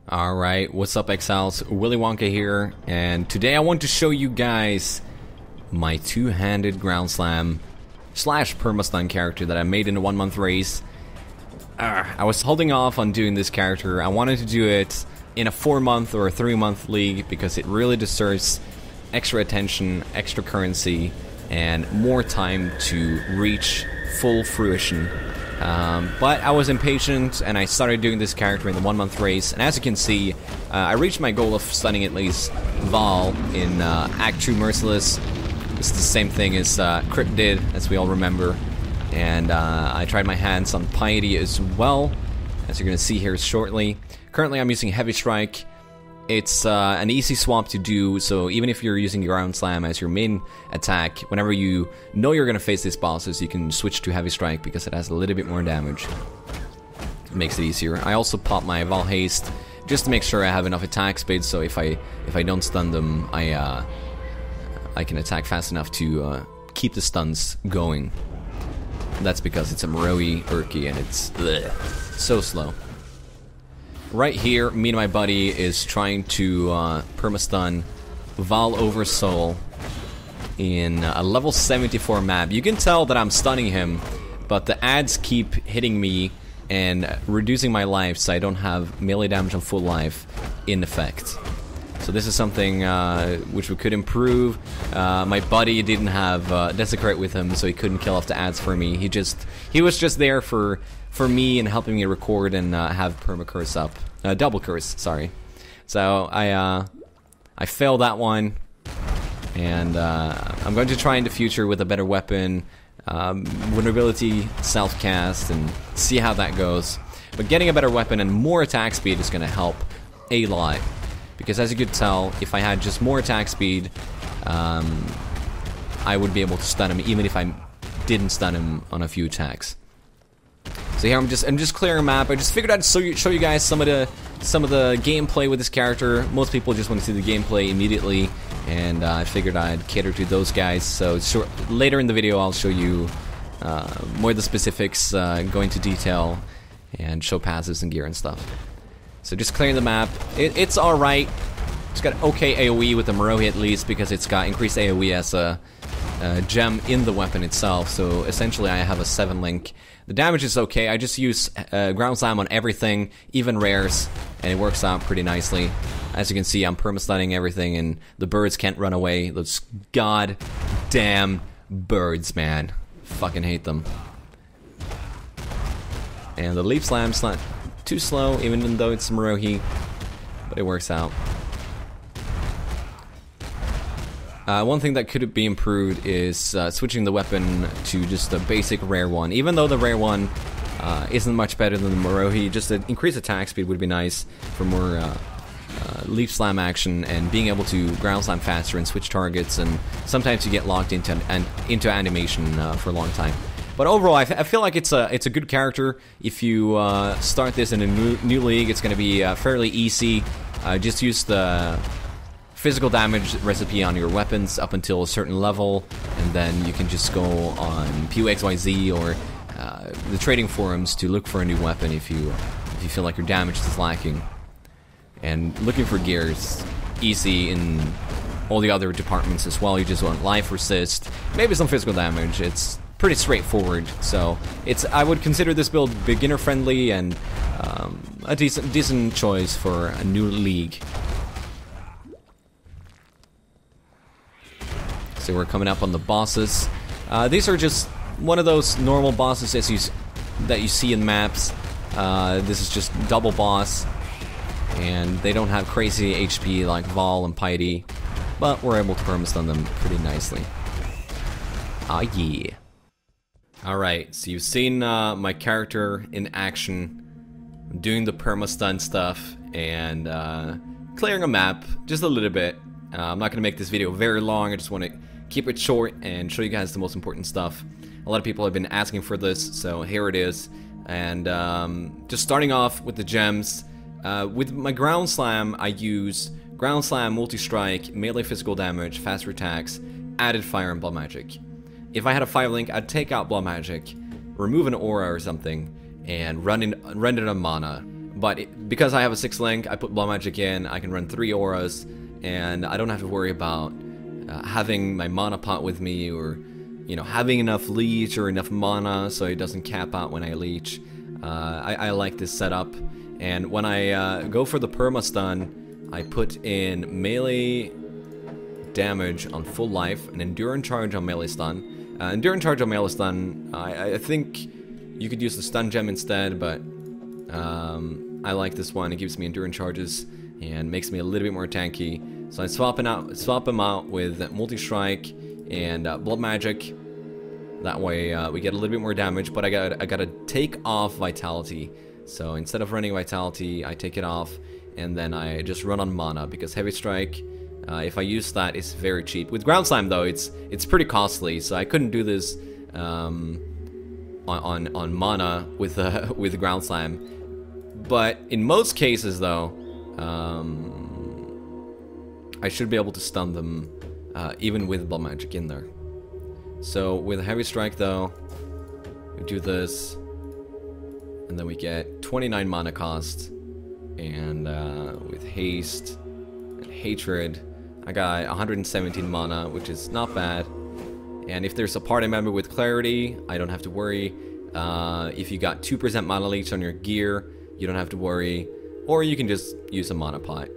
Alright, what's up Exiles? Willy Wonka here, and today I want to show you guys my two-handed ground slam slash permastun character that I made in a 1 month race. I was holding off on doing this character. I wanted to do it in a 4 month or a 3 month league because it really deserves extra attention, extra currency, and more time to reach full fruition. But I was impatient and I started doing this character in the 1 month race, and as you can see, I reached my goal of stunning at least Val in Act 2 Merciless. It's the same thing as Crypt did, as we all remember, and I tried my hands on Piety as well, as you're going to see here shortly. Currently I'm using Heavy Strike. It's an easy swap to do, so even if you're using Ground Slam as your main attack, whenever you know you're going to face these bosses, you can switch to Heavy Strike because it has a little bit more damage. It makes it easier. I also pop my Val Haste just to make sure I have enough attack speed, so if I don't stun them, I can attack fast enough to keep the stuns going. That's because it's a Moroi Urki and it's so slow. Right here, me and my buddy is trying to permastun Val over Soul in a level 74 map. You can tell that I'm stunning him, but the ads keep hitting me and reducing my life, so I don't have melee damage on full life in effect. So this is something which we could improve. My buddy didn't have Desecrate with him, so he couldn't kill off the ads for me. He was just there for me and helping me record and have permacurse up. Double curse, sorry. So I failed that one, and I'm going to try in the future with a better weapon, vulnerability, self-cast, and see how that goes. But getting a better weapon and more attack speed is going to help a lot. Because as you could tell, if I had just more attack speed, I would be able to stun him even if I didn't stun him on a few attacks. So here I'm just clearing a map. I just figured I'd show you guys some of the gameplay with this character. Most people just want to see the gameplay immediately, and I figured I'd cater to those guys. So later in the video I'll show you more of the specifics, go into detail, and show passives and gear and stuff. So just clearing the map. It's alright. It's got okay AoE with the Moroi at least, because it's got increased AoE as a gem in the weapon itself. So essentially I have a 7 link. The damage is okay. I just use Ground Slam on everything, even rares, and it works out pretty nicely. As you can see, I'm permastunning everything, and the birds can't run away. Those goddamn birds, man. Fucking hate them. And the Leap Slam's not too slow, even though it's Moroi, but it works out. One thing that could be improved is switching the weapon to just a basic rare one. Even though the rare one isn't much better than the Moroi, just an increased attack speed would be nice for more leap slam action and being able to ground slam faster and switch targets, and sometimes you get locked into animation for a long time. But overall, I feel like it's a good character. If you start this in a new league, it's going to be fairly easy. Just use the physical damage recipe on your weapons up until a certain level, and then you can just go on PUXYZ or the trading forums to look for a new weapon if you feel like your damage is lacking. And looking for gear is easy in all the other departments as well. You just want life resist, maybe some physical damage. It's pretty straightforward, so I would consider this build beginner friendly and a decent choice for a new league. So we're coming up on the bosses. These are just one of those normal bosses that you see in maps. This is just double boss, and they don't have crazy HP like Val and Piety, but we're able to permastun them pretty nicely. Ah yeah. Alright, so you've seen my character in action, doing the permastun stuff, and clearing a map just a little bit. I'm not going to make this video very long. I just want to keep it short and show you guys the most important stuff. A lot of people have been asking for this, so here it is. And just starting off with the gems. With my Ground Slam, I use Ground Slam, Multi-Strike, melee physical damage, faster attacks, added fire, and blood magic. If I had a 5 link, I'd take out blood magic, remove an aura or something, and run it on mana, Because I have a 6 link, I put Blood Magic in, I can run 3 auras, and I don't have to worry about having my mana pot with me, or having enough leech or enough mana so it doesn't cap out when I leech. I like this setup, and when I go for the Permastun, I put in melee damage on full life, and Endurance Charge on melee stun. Endurance Charge on melee stun, I think you could use the stun gem instead, but I like this one. It gives me Endurance Charges and makes me a little bit more tanky. So I swap him out with Multi-Strike and Blood Magic. That way we get a little bit more damage, but I gotta take off Vitality. So instead of running Vitality, I take it off, and then I just run on mana, because Heavy Strike, if I use that, it's very cheap. With Ground Slime though, it's pretty costly, so I couldn't do this on mana with with Ground Slime. But in most cases though, I should be able to stun them even with Blood Magic in there. So with Heavy Strike though, we do this, and then we get 29 mana cost, and with Haste and Hatred, I got 117 mana, which is not bad. And if there's a party member with Clarity, I don't have to worry. If you got 2% mana leech on your gear, you don't have to worry, or you can just use a mana pot.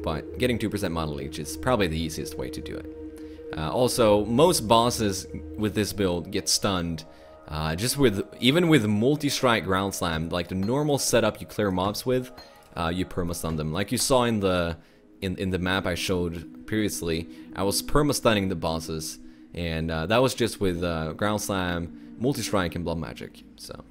But getting 2% mana leech is probably the easiest way to do it. Also, most bosses with this build get stunned. Even with Multi-Strike Ground Slam, like the normal setup you clear mobs with, you perma-stun them. Like you saw in the map I showed previously, I was perma-stunning the bosses, and that was just with Ground Slam, Multi-Strike, and Blood Magic. So,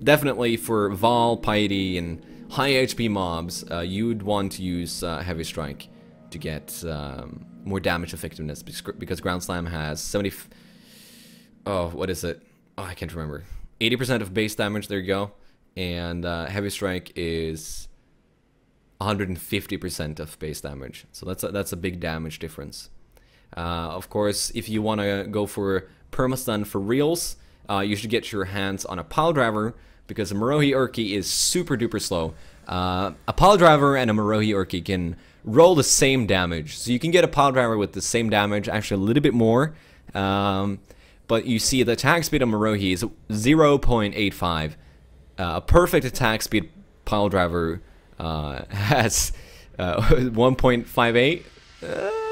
definitely for Vol, Piety, and high HP mobs, you'd want to use Heavy Strike to get more damage effectiveness, because Ground Slam has 70... Oh, what is it? Oh, I can't remember. 80% of base damage, there you go. And Heavy Strike is 150% of base damage. So that's a big damage difference. Of course, if you want to go for Permastun for reals, you should get your hands on a Pile Driver, because a Marohi Urki is super duper slow. A Pile Driver and a Marohi Urki can roll the same damage. So you can get a Pile Driver with the same damage, actually a little bit more. But you see the attack speed of Marohi is 0.85. A perfect attack speed Pile Driver has 1.58.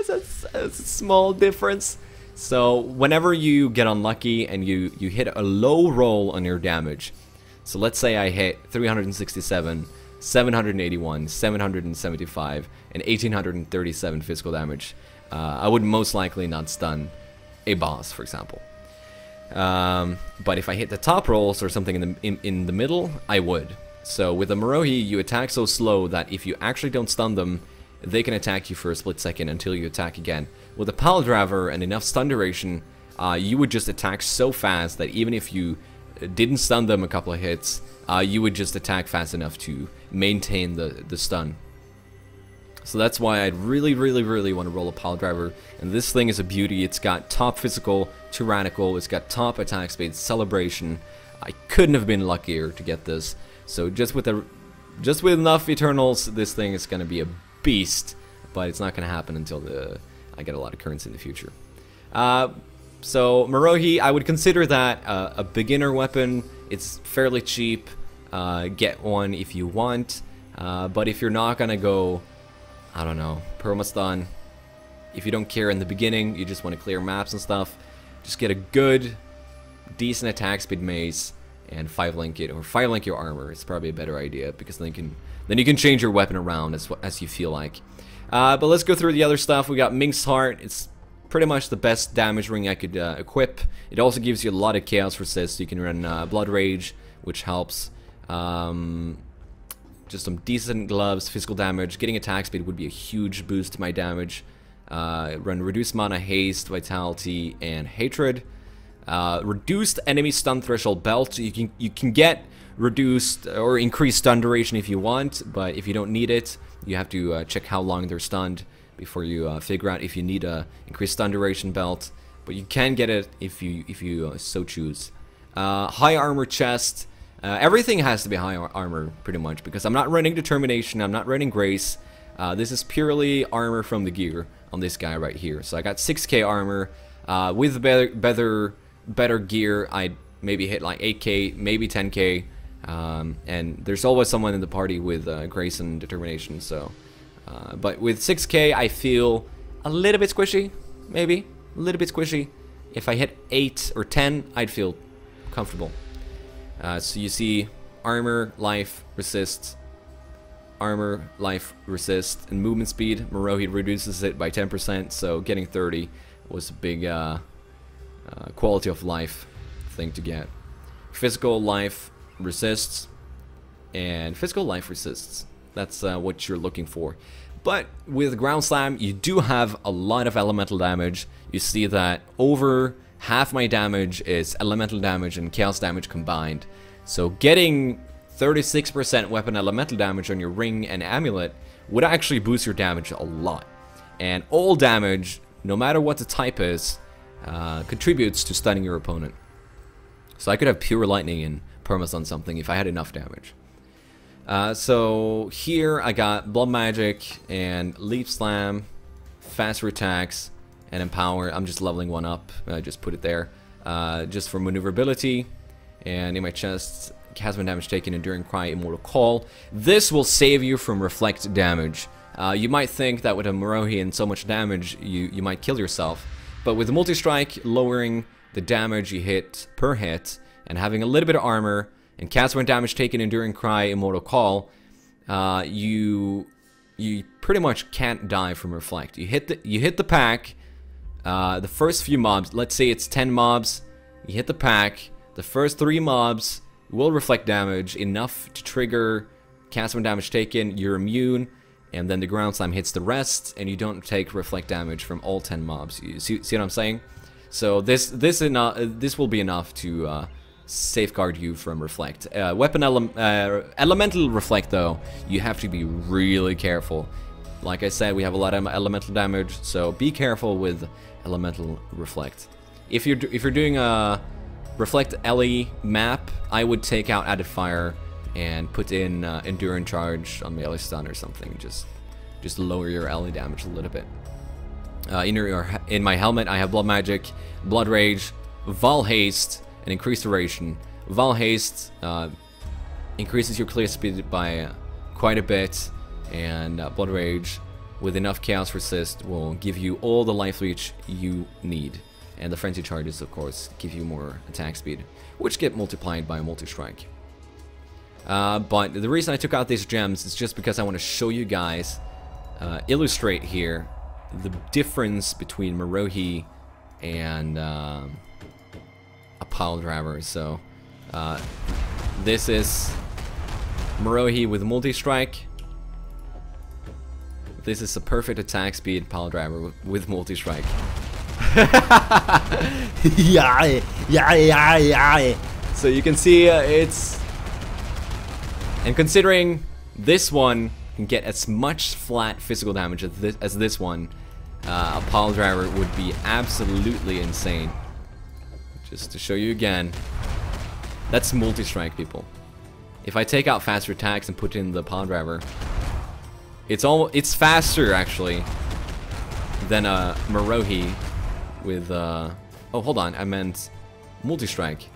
That's a small difference. So whenever you get unlucky and you hit a low roll on your damage, so let's say I hit 367, 781, 775, and 1837 physical damage, I would most likely not stun a boss, for example. But if I hit the top rolls or something in the middle, I would. So with a Marohi, you attack so slow that if you actually don't stun them, they can attack you for a split second until you attack again. With a Pile Driver and enough stun duration, you would just attack so fast that even if you didn't stun them a couple of hits, you would just attack fast enough to maintain the stun. So that's why I'd really want to roll a Pile Driver. And this thing is a beauty. It's got top physical, tyrannical, it's got top attack speed, celebration. I couldn't have been luckier to get this. So just with enough Eternals, this thing is going to be a beast. But it's not going to happen until I get a lot of currency in the future. So Marohi, I would consider that a beginner weapon. It's fairly cheap. Get one if you want. But if you're not going to go, I don't know, Permastun, if you don't care in the beginning, you just want to clear maps and stuff, just get a good, decent attack speed mace and 5-link it, or 5-link your armor. It's probably a better idea, because then you can change your weapon around as you feel like. But let's go through the other stuff. We got Minx Heart. It's pretty much the best damage ring I could equip. It also gives you a lot of chaos resist, so you can run Blood Rage, which helps. Just some decent gloves, physical damage. Getting attack speed would be a huge boost to my damage. Run reduced mana, haste, vitality, and hatred. Reduced enemy stun threshold belt. You can get reduced or increased stun duration if you want, but if you don't need it, you have to check how long they're stunned before you figure out if you need a increased stun duration belt. But you can get it if you so choose. High armor chest. Everything has to be high armor, pretty much, because I'm not running Determination, I'm not running Grace. This is purely armor from the gear on this guy right here. So I got 6k armor. With better gear, I'd maybe hit like 8k, maybe 10k. And there's always someone in the party with Grace and Determination. So, but with 6k, I feel a little bit squishy, maybe a little bit squishy. If I hit 8 or 10, I'd feel comfortable. So you see armor, life, resist, armor, life, resist, and movement speed. Marohi reduces it by 10%, so getting 30 was a big quality of life thing to get. Physical life resists, and physical life resists. That's what you're looking for. But with Ground Slam, you do have a lot of elemental damage. You see that over half my damage is elemental damage and chaos damage combined. So getting 36% weapon elemental damage on your ring and amulet would actually boost your damage a lot. And all damage, no matter what the type is, contributes to stunning your opponent. So I could have pure lightning and permastun something if I had enough damage. So here I got blood magic and leap slam, faster attacks, and empower. I'm just leveling one up. I just put it there, just for maneuverability. And in my chest, Chasm damage taken, enduring cry, immortal call. This will save you from reflect damage. You might think that with a Marohi and so much damage, you might kill yourself. But with the multi-strike, lowering the damage you hit per hit, and having a little bit of armor, and Chasm damage taken, enduring cry, immortal call, you pretty much can't die from reflect. You hit the pack, the first few mobs. Let's say it's 10 mobs. You hit the pack. The first 3 mobs will reflect damage enough to trigger Chasm damage taken. You're immune, and then the ground slam hits the rest, and you don't take reflect damage from all 10 mobs. You see what I'm saying? So this will be enough to safeguard you from reflect. Elemental reflect, though, you have to be really careful. Like I said, we have a lot of elemental damage, so be careful with elemental reflect. If you're doing a reflect LE map, I would take out added fire and put in enduring charge on melee stun or something. Just lower your LE damage a little bit. In my helmet, I have blood magic, blood rage, Val haste, and increased duration. Val haste increases your clear speed by quite a bit, and blood rage with enough chaos resist will give you all the life leech you need. And the frenzy charges, of course, give you more attack speed, which get multiplied by a multi-strike. But the reason I took out these gems is just because I want to show you guys, illustrate here, the difference between Marohi and a pile driver. So this is Marohi with multi-strike. This is a perfect attack speed pile driver with multi-strike. Yeah. So you can see it's, and considering this one can get as much flat physical damage as this one, a pile driver would be absolutely insane. Just to show you again, that's multi-strike, people. If I take out faster attacks and put in the pile driver, it's faster actually than a Marohi with oh, hold on, I meant multi-strike.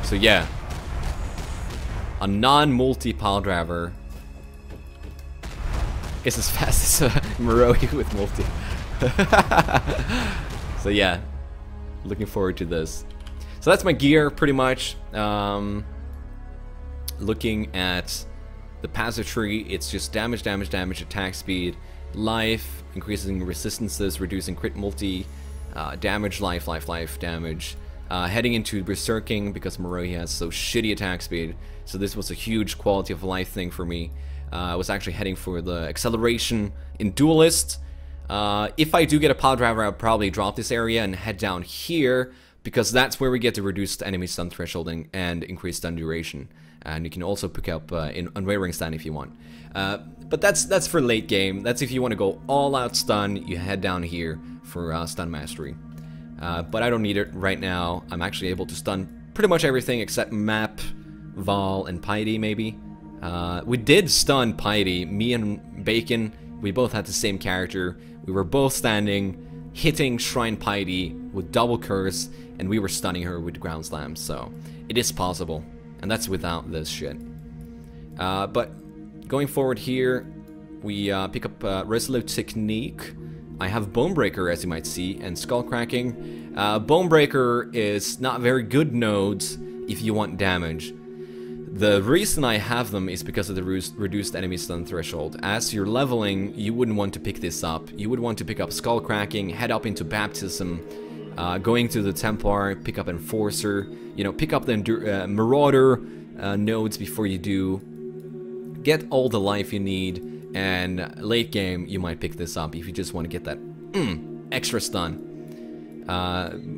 So yeah, a non-multi pile driver is as fast as a Marohi with multi. So yeah, looking forward to this. So that's my gear, pretty much. Looking at the passive tree, it's just damage, attack speed, life, increasing resistances, reducing crit multi, damage, life, damage. Heading into berserking because Marohi has so shitty attack speed. So this was a huge quality of life thing for me. I was actually heading for the acceleration in Duelist. If I do get a pile driver, I'll probably drop this area and head down here, because that's where we get the reduced enemy stun threshold and increased stun duration. And you can also pick up in unwavering stun if you want. But that's for late game. That's if you want to go all out stun, you head down here for stun mastery. But I don't need it right now. I'm actually able to stun pretty much everything except map, Val, and Piety maybe. We did stun Piety. Me and Bacon, we both had the same character. We were both standing, hitting Shrine Piety with double curse, and we were stunning her with ground slam. So it is possible, and that's without this shit. But going forward here, we pick up Resolute Technique. I have Bonebreaker, as you might see, and Skull Cracking. Bonebreaker is not very good nodes if you want damage. The reason I have them is because of the reduced enemy stun threshold. As you're leveling, you wouldn't want to pick this up. You would want to pick up Skull Cracking, head up into Baptism, going to the Templar, pick up Enforcer, you know, pick up the Marauder nodes before you do. Get all the life you need, and late game you might pick this up if you just want to get that extra stun.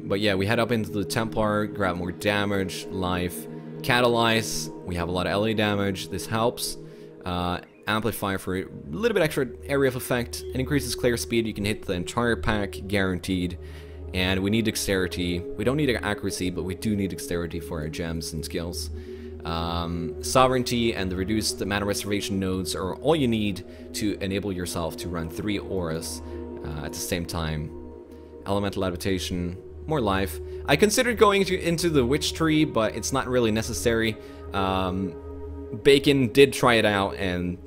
But yeah, we head up into the Templar, grab more damage, life. Catalyze, we have a lot of LA damage, this helps. Amplify for a little bit extra area of effect. It increases clear speed, you can hit the entire pack, guaranteed. And we need dexterity. We don't need accuracy, but we do need dexterity for our gems and skills. Sovereignty and the reduced mana reservation nodes are all you need to enable yourself to run 3 auras at the same time. Elemental Adaptation, more life. I considered going into the Witch Tree, but it's not really necessary. Bacon did try it out, and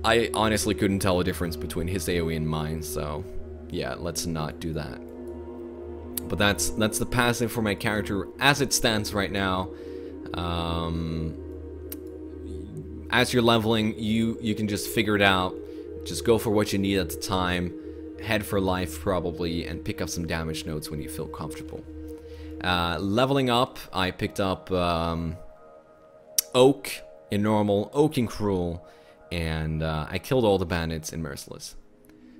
I honestly couldn't tell a difference between his AoE and mine, so yeah, let's not do that. But that's the passive for my character as it stands right now. As you're leveling, you can just figure it out. Just go for what you need at the time. Head for life probably, and pick up some damage nodes when you feel comfortable. Leveling up, I picked up Oak in normal, Oak in cruel, and I killed all the bandits in merciless.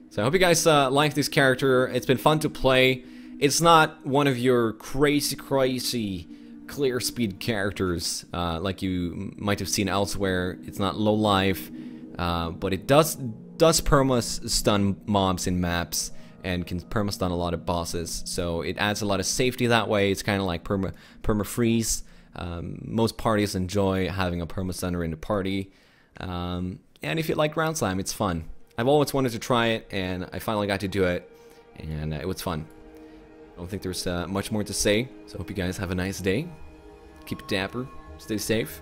So I hope you guys like this character. It's been fun to play. It's not one of your crazy clear speed characters like you might have seen elsewhere. It's not low life, but it does perma-stun mobs in maps and can perma-stun a lot of bosses, so it adds a lot of safety that way. It's kind of like perma-freeze. Most parties enjoy having a perma-stunner in the party, and if you like Ground Slam, it's fun. I've always wanted to try it, and I finally got to do it, and it was fun. I don't think there's much more to say, so I hope you guys have a nice day. Keep it dapper, stay safe,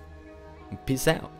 and peace out.